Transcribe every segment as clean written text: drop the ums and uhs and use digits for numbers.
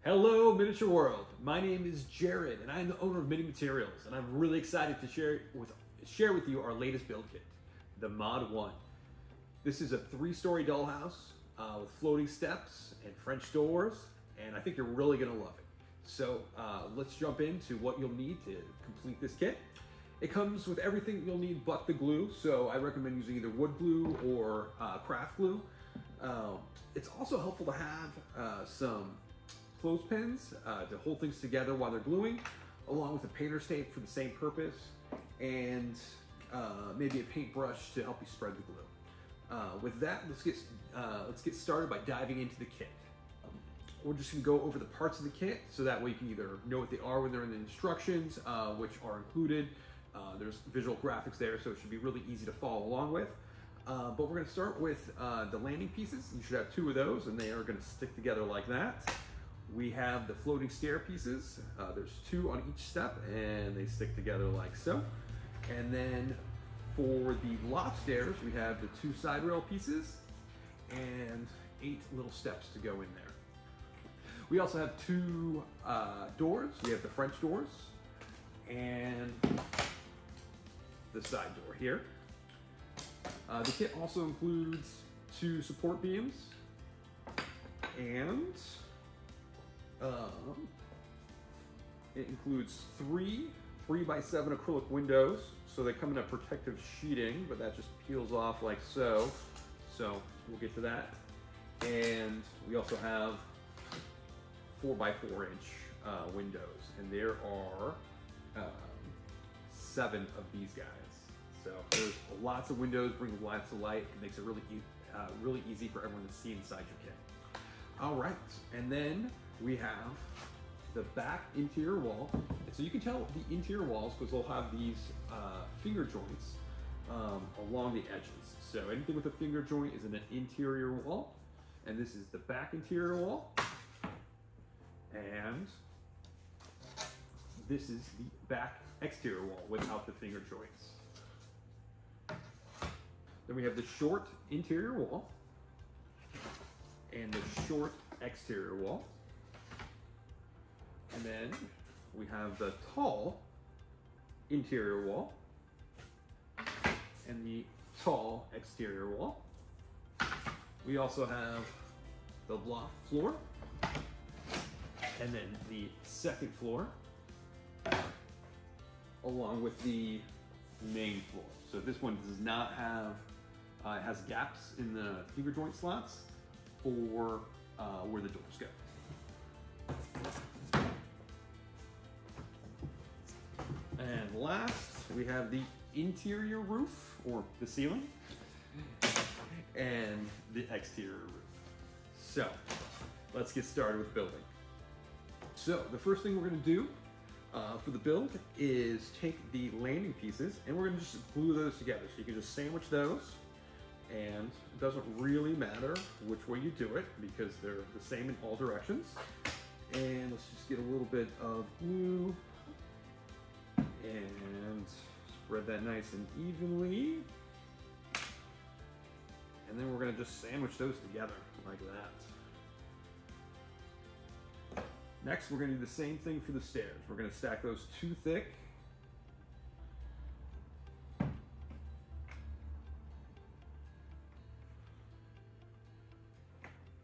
Hello, Miniature World. My name is Jared, and I'm the owner of Mini Materials, and I'm really excited to share with you our latest build kit, the Mod 1. This is a 3-story dollhouse with floating steps and French doors, and I think you're really gonna love it. So let's jump into what you'll need to complete this kit. It comes with everything you'll need but the glue, so I recommend using either wood glue or craft glue. It's also helpful to have some clothespins to hold things together while they're gluing, along with a painter's tape for the same purpose, and maybe a paintbrush to help you spread the glue. With that, let's get started by diving into the kit. We're just gonna go over the parts of the kit so that way you can either know what they are when they're in the instructions, which are included. There's visual graphics there, so it should be really easy to follow along with. But we're gonna start with the landing pieces. You should have 2 of those, and they are gonna stick together like that. We have the floating stair pieces. There's 2 on each step, and they stick together like so. And then for the loft stairs, we have the 2 side rail pieces and 8 little steps to go in there. We also have 2 doors. We have the French doors and the side door here. The kit also includes 2 support beams and it includes 3 3x7 acrylic windows. So they come in a protective sheeting, but that just peels off like so. So we'll get to that. And we also have 4x4" windows, and there are 7 of these guys. So there's lots of windows, brings lots of light. It makes it really easy for everyone to see inside your kit. All right, and then we have the back interior wall. And so you can tell the interior walls because they'll have these finger joints along the edges. So anything with a finger joint is in an interior wall. And this is the back interior wall. And this is the back exterior wall without the finger joints. Then we have the short interior wall and the short exterior wall. And then we have the tall interior wall and the tall exterior wall. We also have the loft floor and then the second floor along with the main floor. So this one does not have, it has gaps in the finger joint slots for where the doors go. And last, we have the interior roof, or the ceiling, and the exterior roof. So, let's get started with building. So, the first thing we're gonna do for the build is take the landing pieces, and we're gonna just glue those together. So you can just sandwich those, and it doesn't really matter which way you do it because they're the same in all directions. And let's just get a little bit of glue and spread that nice and evenly. And then we're gonna just sandwich those together like that. Next, we're gonna do the same thing for the stairs. We're gonna stack those 2 thick.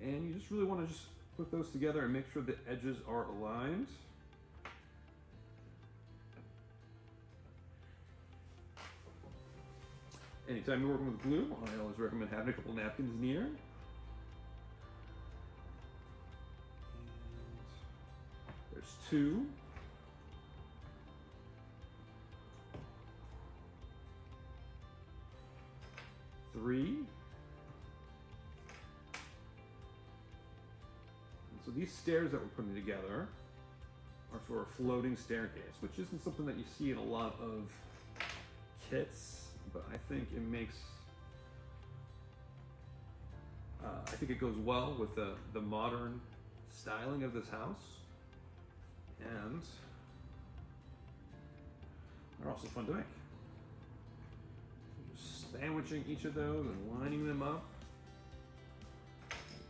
And you just really wanna just put those together and make sure the edges are aligned. Anytime you're working with glue, I always recommend having a couple napkins near. And there's 2. Three. And so these stairs that we're putting together are for a floating staircase, which isn't something that you see in a lot of kits. But I think it makes, I think it goes well with the modern styling of this house. And they're also fun to make. Just sandwiching each of those and lining them up.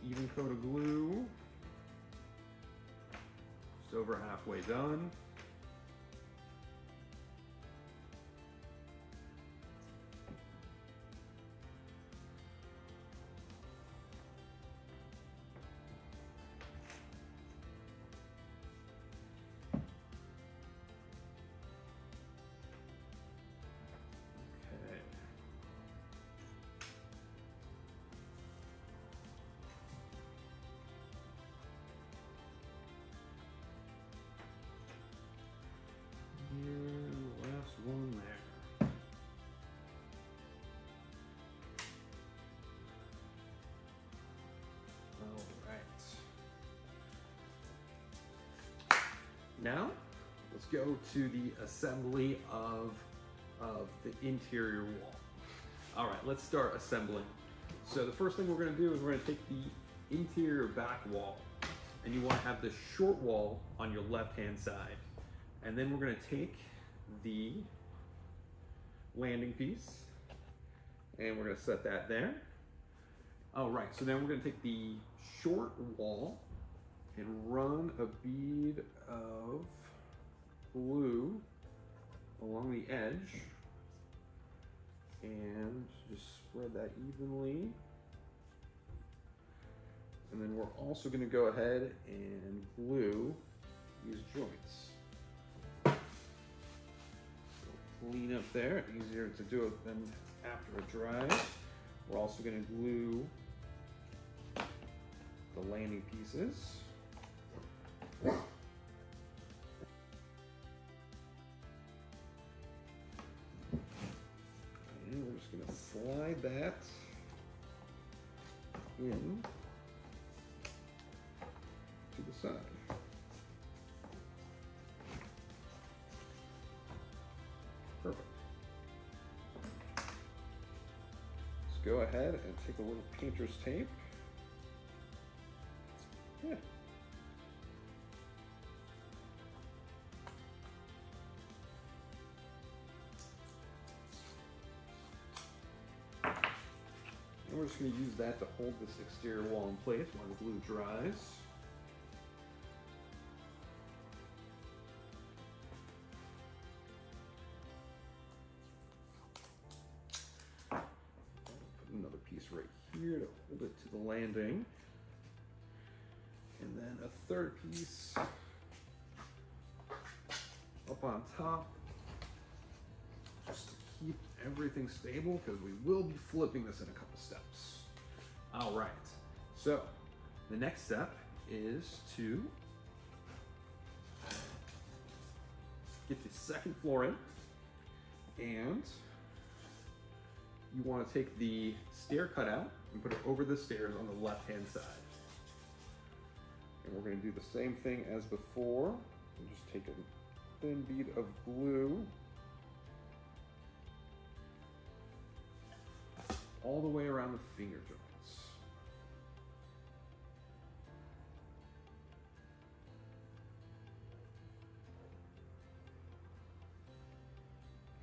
Even coat of glue. Just over halfway done. One there. All right. Now, let's go to the assembly of the interior wall. All right, let's start assembling. So the first thing we're going to do is we're going to take the interior back wall, and you want to have the short wall on your left-hand side. And then we're going to take the landing piece and we're going to set that there. All right, so then we're going to take the short wall and run a bead of glue along the edge and just spread that evenly. And then we're also going to go ahead and glue these joints. Clean up there, easier to do it than after it dries. We're also going to glue the landing pieces. And we're just going to slide that in to the side. Perfect. Let's go ahead and take a little painter's tape. Yeah. And we're just going to use that to hold this exterior wall in place while the glue dries. Another piece right here to hold it to the landing. And then a third piece up on top, just to keep everything stable, because we will be flipping this in a couple steps. All right, so the next step is to get the second floor in, and you want to take the stair cutout and put it over the stairs on the left-hand side. And we're going to do the same thing as before. And just take a thin bead of glue all the way around the finger joints.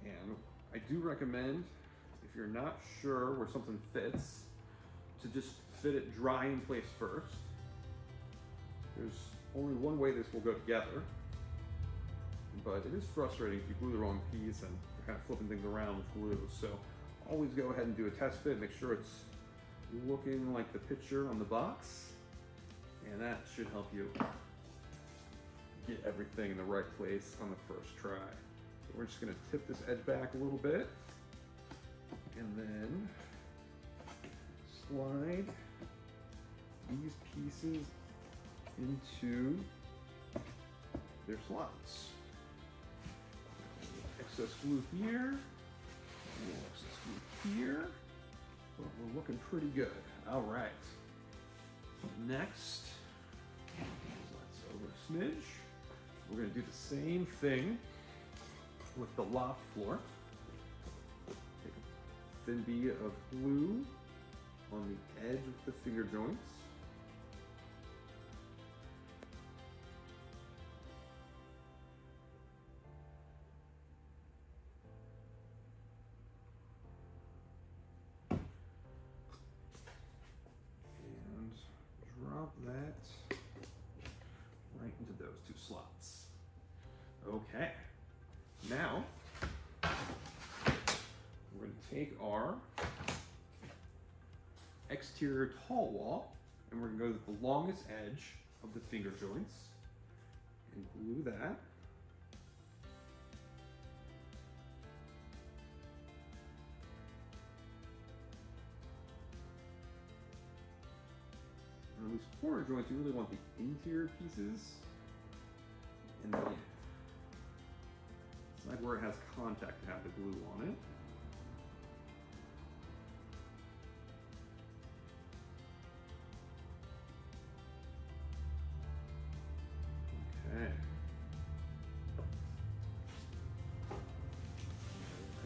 And I do recommend, if you're not sure where something fits, to just fit it dry in place first. There's only one way this will go together, but it is frustrating if you glue the wrong piece and you're kind of flipping things around with glue. So always go ahead and do a test fit, make sure it's looking like the picture on the box, and that should help you get everything in the right place on the first try. So we're just gonna tip this edge back a little bit, and then slide these pieces into their slots. Excess glue here, and excess glue here, but we're looking pretty good. All right, next, let's over a smidge. We're gonna do the same thing with the loft floor. Take a thin bead of glue on the edge of the finger joints. And drop that right into those. those two slots. Okay, now we're going to take our exterior tall wall and we're going to go to the longest edge of the finger joints and glue that. On these corner joints, you really want the interior pieces and the side where it has contact to have the glue on it. Okay.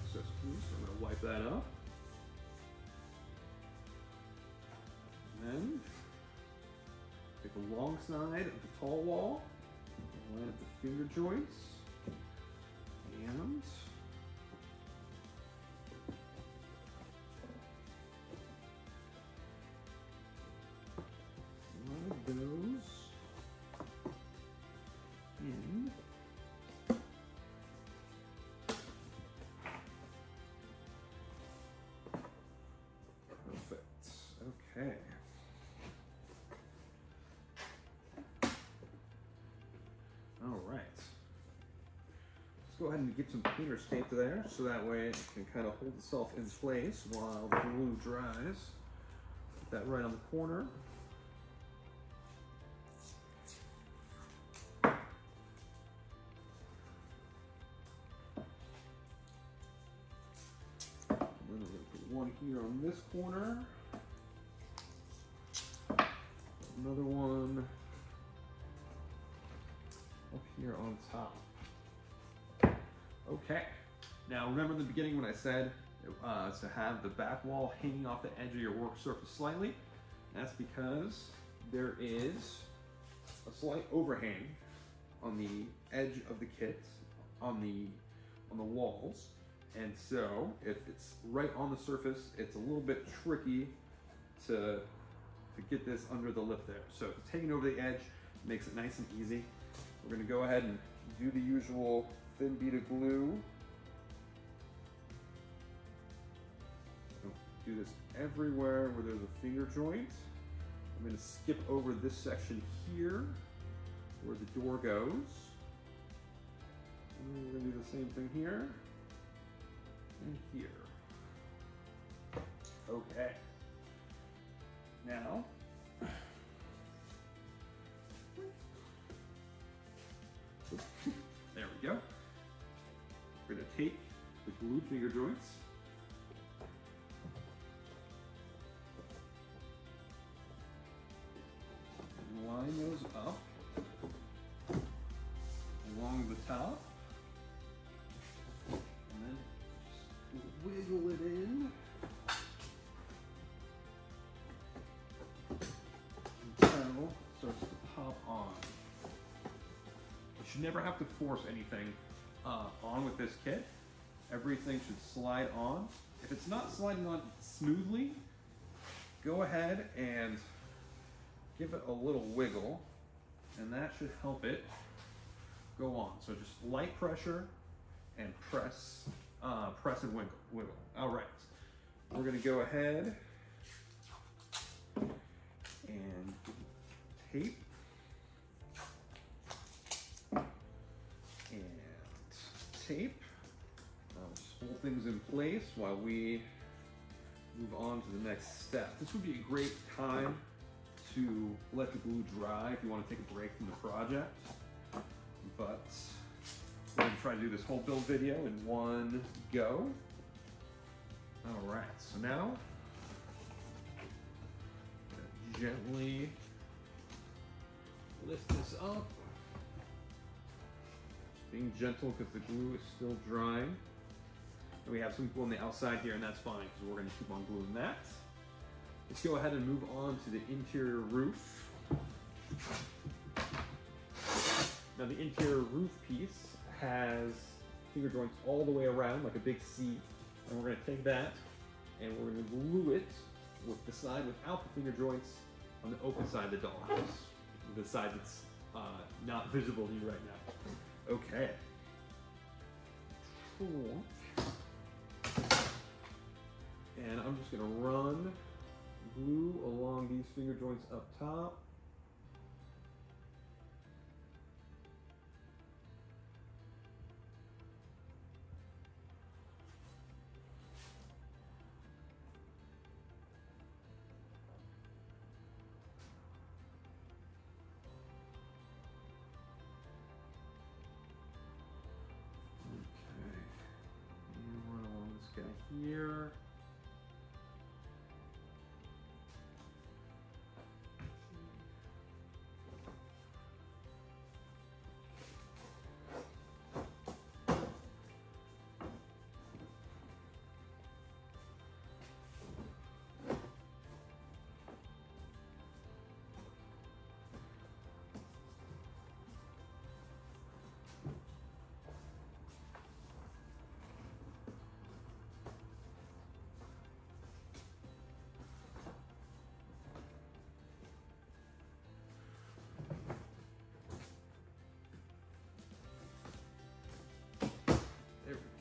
Excess glue, so I'm going to wipe that up. And then take the long side of the tall wall, line up the finger joints, and slide those in. Perfect. Okay. All right. Let's go ahead and get some painter's tape there so that way it can kind of hold itself in place while the glue dries. Put that right on the corner. And then we're going to put one here on this corner. Another one up here on top. Okay, now remember in the beginning when I said to have the back wall hanging off the edge of your work surface slightly? That's because there is a slight overhang on the edge of the kit, on the walls, and so if it's right on the surface, it's a little bit tricky to get this under the lip there. So if it's hanging over the edge, it makes it nice and easy. We're going to go ahead and do the usual thin bead of glue. Do this everywhere where there's a finger joint. I'm going to skip over this section here where the door goes. And we're going to do the same thing here and here. Okay. Now, there we go. We're going to take the glued finger joints and line those up along the top, and then just wiggle it in until it starts to pop on. You should never have to force anything on with this kit. Everything should slide on. If it's not sliding on smoothly, go ahead and give it a little wiggle, and that should help it go on. So just light pressure and press and wiggle. All right, we're gonna go ahead and tape and tape. Just hold things in place while we move on to the next step. This would be a great time to let the glue dry if you want to take a break from the project. But we're going to try to do this whole build video in one go. All right, so now gently lift this up. Being gentle because the glue is still drying. And we have some glue on the outside here, and that's fine because we're going to keep on gluing that. Let's go ahead and move on to the interior roof. Now the interior roof piece has finger joints all the way around like a big C, and we're going to take that and we're going to glue it with the side without the finger joints on the open side of the dollhouse, the side that's not visible to you right now. Okay. Cool. And I'm just gonna run glue along these finger joints up top. Here.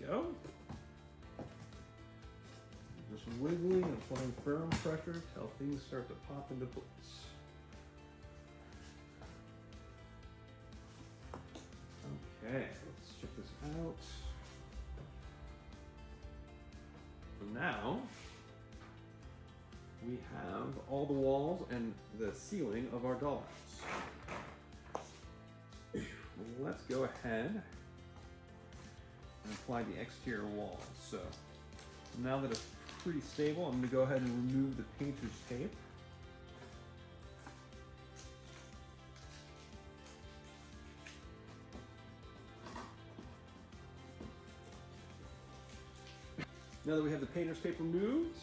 Go. Just wiggling and applying firm pressure till things start to pop into place. Okay, let's check this out. So now we have all the walls and the ceiling of our dollhouse. Let's go ahead and apply the exterior walls. So now that it's pretty stable, I'm going to go ahead and remove the painter's tape. Now that we have the painter's tape removed,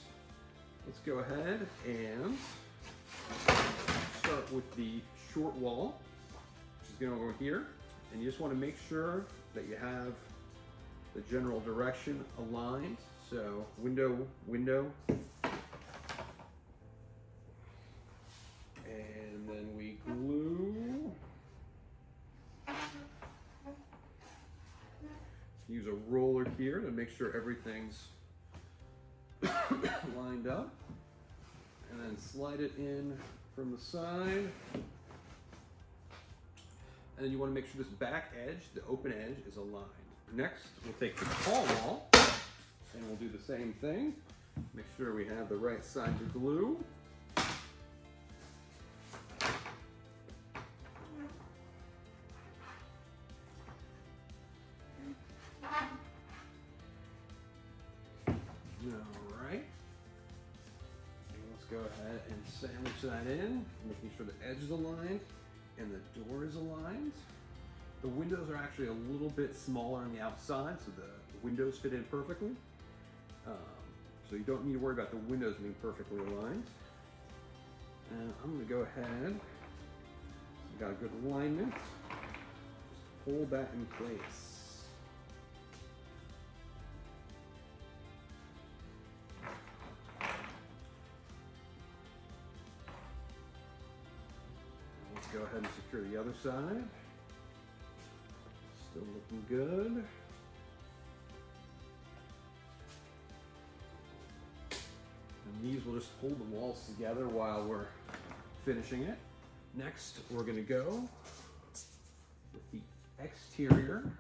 let's go ahead and start with the short wall, which is going over here. And you just want to make sure that you have the general direction aligned. So window, window. And then we glue. Use a roller here to make sure everything's lined up. And then slide it in from the side. And then you want to make sure this back edge, the open edge, is aligned. Next, we'll take the tall wall and we'll do the same thing. Make sure we have the right side to glue. All right. And let's go ahead and sandwich that in, making sure the edge is aligned and the door is aligned. The windows are actually a little bit smaller on the outside, so the windows fit in perfectly. So you don't need to worry about the windows being perfectly aligned. And I'm going to go ahead, got a good alignment, just hold that in place. Let's go ahead and secure the other side. Still looking good. And these will just hold the walls together while we're finishing it. Next, we're going to go with the exterior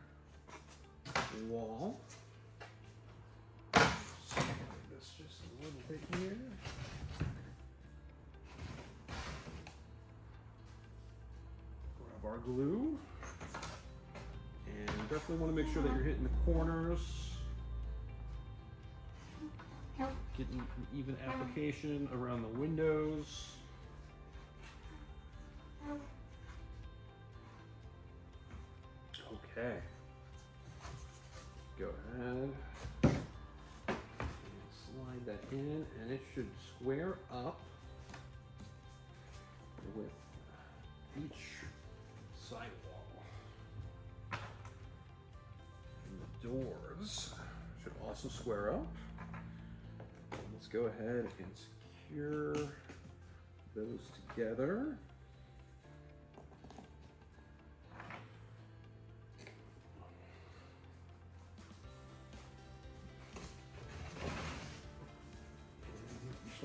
wall. This just a little bit here. Grab our glue. And definitely want to make sure that you're hitting the corners. Getting an even application around the windows. Okay. Go ahead and slide that in, and it should square up with each side wall. And the doors should also square up. And let's go ahead and secure those together.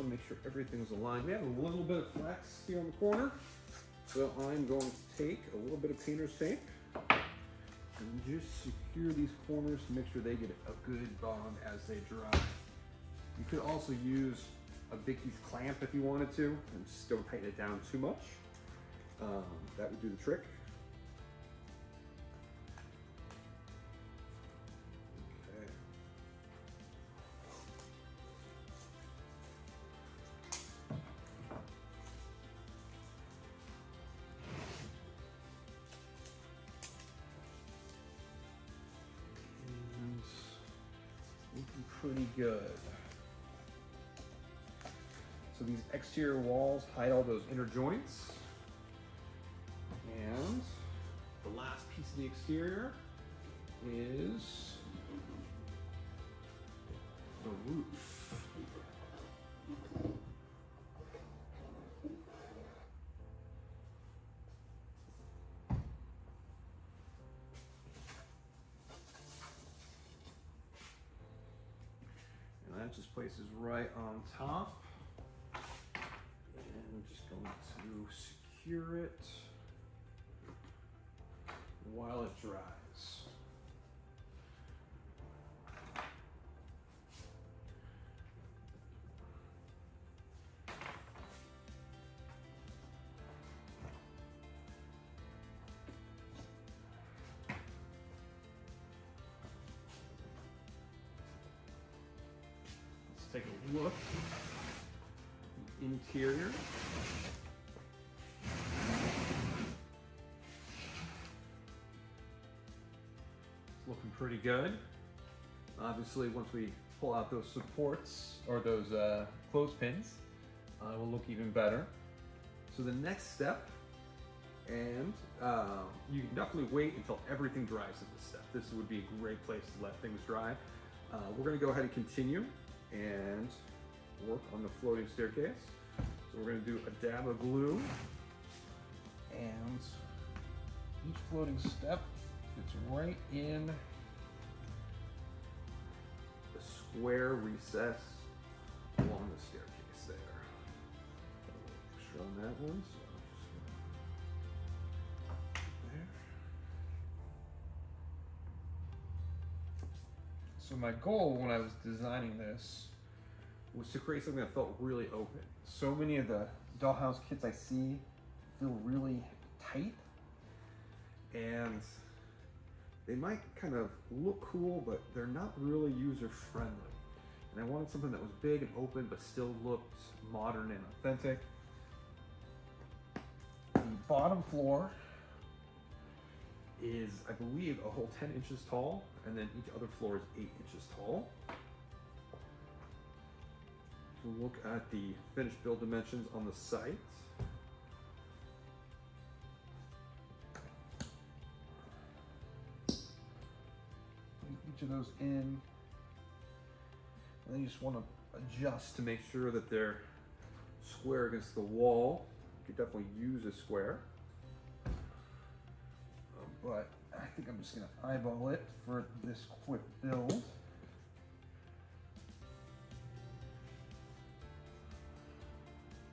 want to make sure everything's aligned. We have a little bit of flex here on the corner. So I'm going to take a little bit of painter's tape and just secure these corners to make sure they get a good bond as they dry. You could also use a Vicky's clamp if you wanted to, and just don't tighten it down too much. That would do the trick. Okay. And looking pretty good. So these exterior walls hide all those inner joints. And the last piece of the exterior is the roof. And that just places right on top. And I'm just going to secure it while it dries. Let's take a look at the interior. Looking pretty good. Obviously, once we pull out those supports or those clothespins, it will look even better. So the next step, and you can definitely wait until everything dries at this step. This would be a great place to let things dry. We're going to go ahead and continue and work on the floating staircase. So we're going to do a dab of glue, and each floating step fits right in the square recess along the staircase there. Got a little extra on that one, so I'm just gonna there. So my goal when I was designing this was to create something that felt really open. So many of the dollhouse kits I see feel really tight, and they might kind of look cool, but they're not really user-friendly. And I wanted something that was big and open, but still looked modern and authentic. The bottom floor is, I believe, a whole 10 inches tall, and then each other floor is 8 inches tall. We'll look at the finished build dimensions on the site. Each of those in, and then you just want to adjust to make sure that they're square against the wall. You could definitely use a square, but I think I'm just going to eyeball it for this quick build.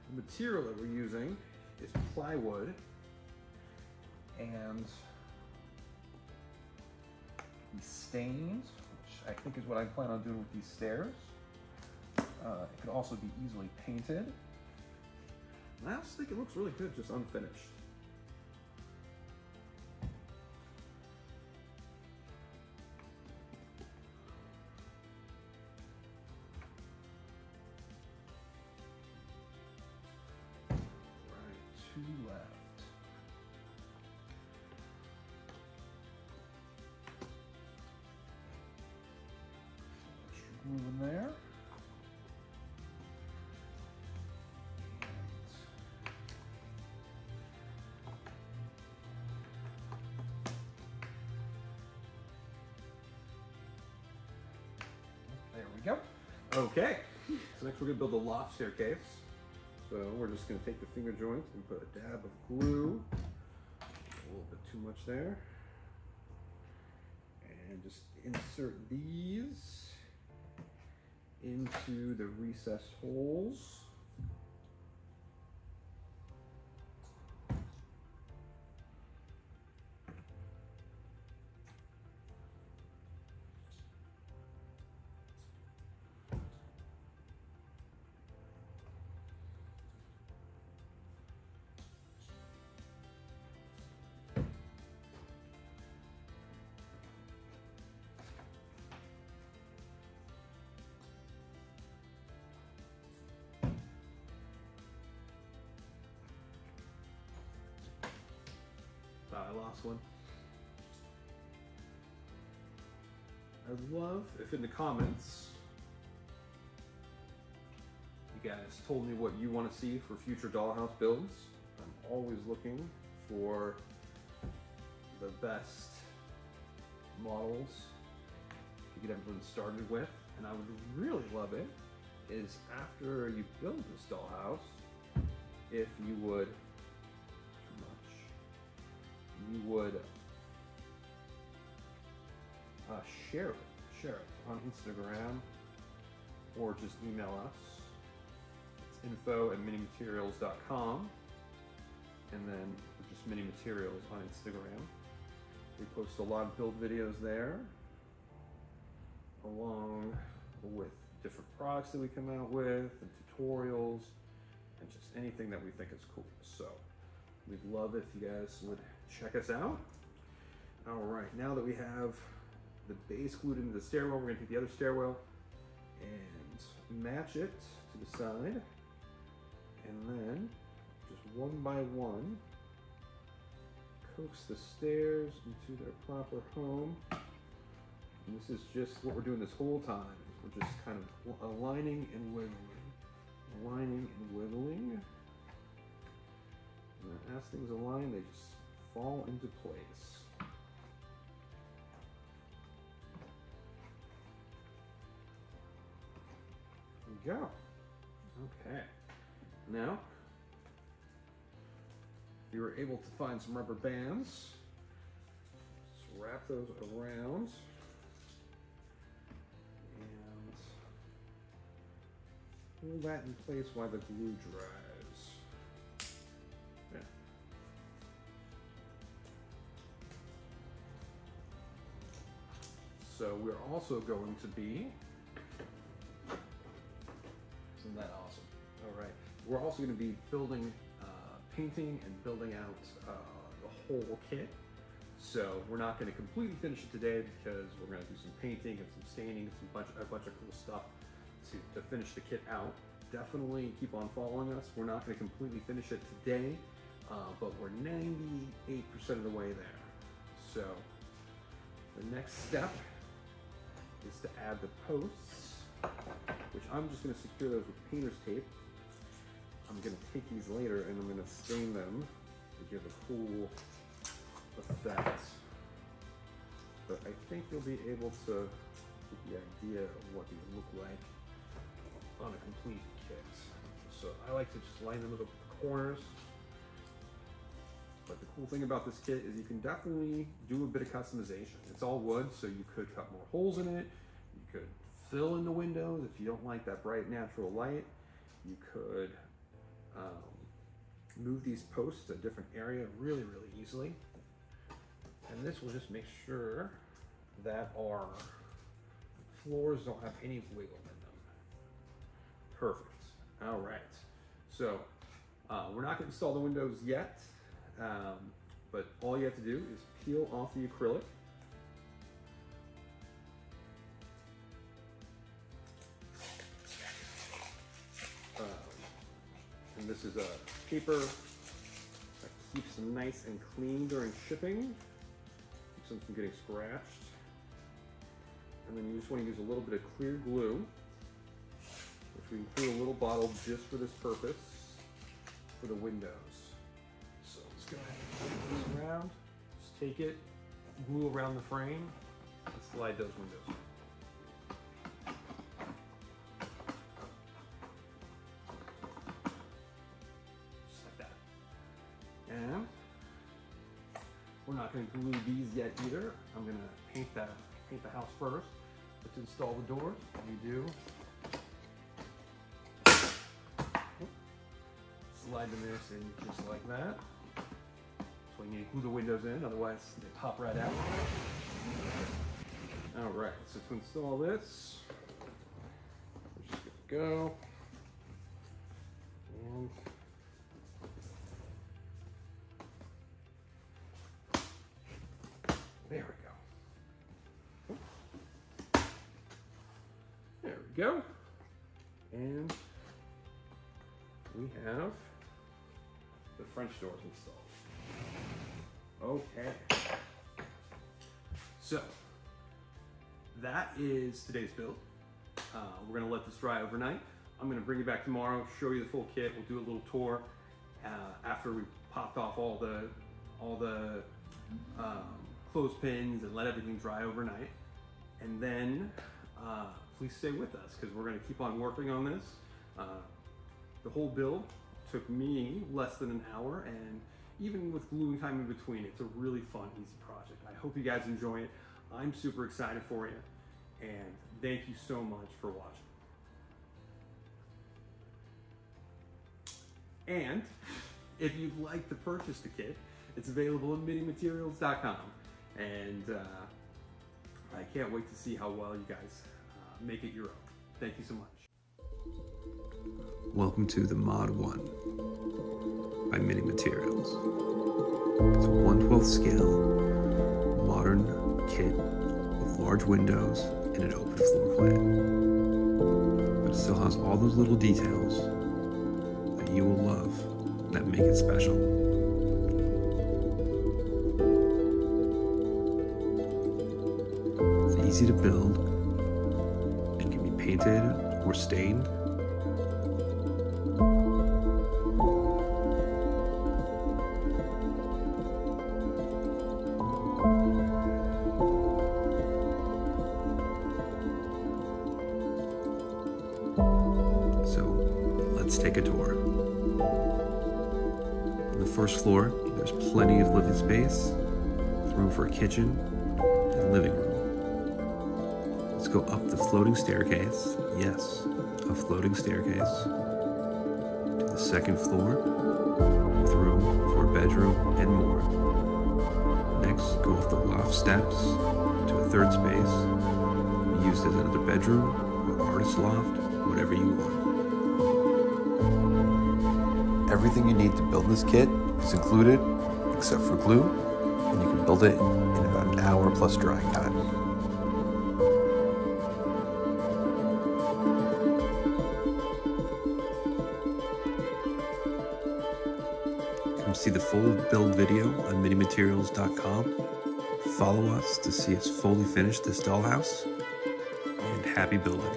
The material that we're using is plywood, and these stains, which I think is what I plan on doing with these stairs. It could also be easily painted. And I also think it looks really good, just unfinished. Right, 2 left. Glue in there. There we go. Okay, so next we're gonna build a loft staircase. So we're just gonna take the finger joint and put a dab of glue, a little bit too much there, and just insert these into the recessed holes. I lost one. I'd love if in the comments you guys told me what you want to see for future dollhouse builds. I'm always looking for the best models to get everyone started with, and I would really love it is after you build this dollhouse, if you would share it on Instagram or just email us. It's info@minimaterials.com, and then just Mini Materials on Instagram. We post a lot of build videos there, along with different products that we come out with and tutorials and just anything that we think is cool. So we'd love if you guys would check us out. All right, now that we have the base glued into the stairwell, we're gonna take the other stairwell and match it to the side. And then, just one by one, coax the stairs into their proper home. And this is just what we're doing this whole time. We're just kind of aligning and wiggling. Aligning and wiggling. And then as things align, they just fall into place. There we go. Okay. Now, if you were able to find some rubber bands, just wrap those around and hold that in place while the glue dries. Yeah. So we're also going to be, isn't that awesome? All right. We're also going to be building, painting and building out the whole kit. So we're not going to completely finish it today because we're going to do some painting and some staining and a bunch of cool stuff to finish the kit out. Definitely keep on following us. We're not going to completely finish it today, but we're 98% of the way there. So the next step is to add the posts, which I'm just going to secure those with painter's tape. I'm going to take these later and I'm going to stain them to give a cool effect. But I think you'll be able to get the idea of what these look like on a complete kit. So I like to just line them up with the corners. But the cool thing about this kit is you can definitely do a bit of customization. It's all wood, so you could cut more holes in it. You could fill in the windows if you don't like that bright natural light. You could move these posts to a different area really, really easily. And this will just make sure that our floors don't have any wiggle in them. Perfect. All right. So we're not going to install the windows yet, but all you have to do is peel off the acrylic. And this is a paper that keeps them nice and clean during shipping. Keeps them from getting scratched. And then you just want to use a little bit of clear glue, which we include a little bottle just for this purpose, for the windows. So let's go ahead and flip this around. Just take it, glue around the frame, and slide those windows. And we're not going to glue these yet either. I'm going to paint the house first. Let's install the doors. We do slide this in just like that. So you need to glue the windows in, otherwise they pop right out. All right, so to install this, we're just gonna go. And there we go. There we go. And we have the French doors installed. Okay. So that is today's build. We're gonna let this dry overnight. I'm gonna bring you back tomorrow, show you the full kit. We'll do a little tour after we popped off all the clothespins and let everything dry overnight. And then please stay with us because we're gonna keep on working on this. The whole build took me less than an hour, and even with gluing time in between, it's a really fun, easy project. I hope you guys enjoy it. I'm super excited for you, and thank you so much for watching. And if you'd like to purchase the kit, it's available at minimaterials.com, and I can't wait to see how well you guys make it your own. Thank you so much. Welcome to the Mod 1 by Mini Materials. It's a 1/12 scale, modern kit with large windows and an open floor plan. But it still has all those little details that you will love that make it special. It's easy to build and can be painted or stained. So let's take a tour. On the first floor, there's plenty of living space, with room for a kitchen and living room. Let's go up the floating staircase, yes, a floating staircase, to the second floor, with room for a bedroom and more. Next, go up the loft steps to a third space, used as another bedroom or artist loft, whatever you want. Everything you need to build this kit is included, except for glue, and you can build it in about an hour plus drying time. Come see the full build video on minimaterials.com. Follow us to see us fully finish this dollhouse, and happy building.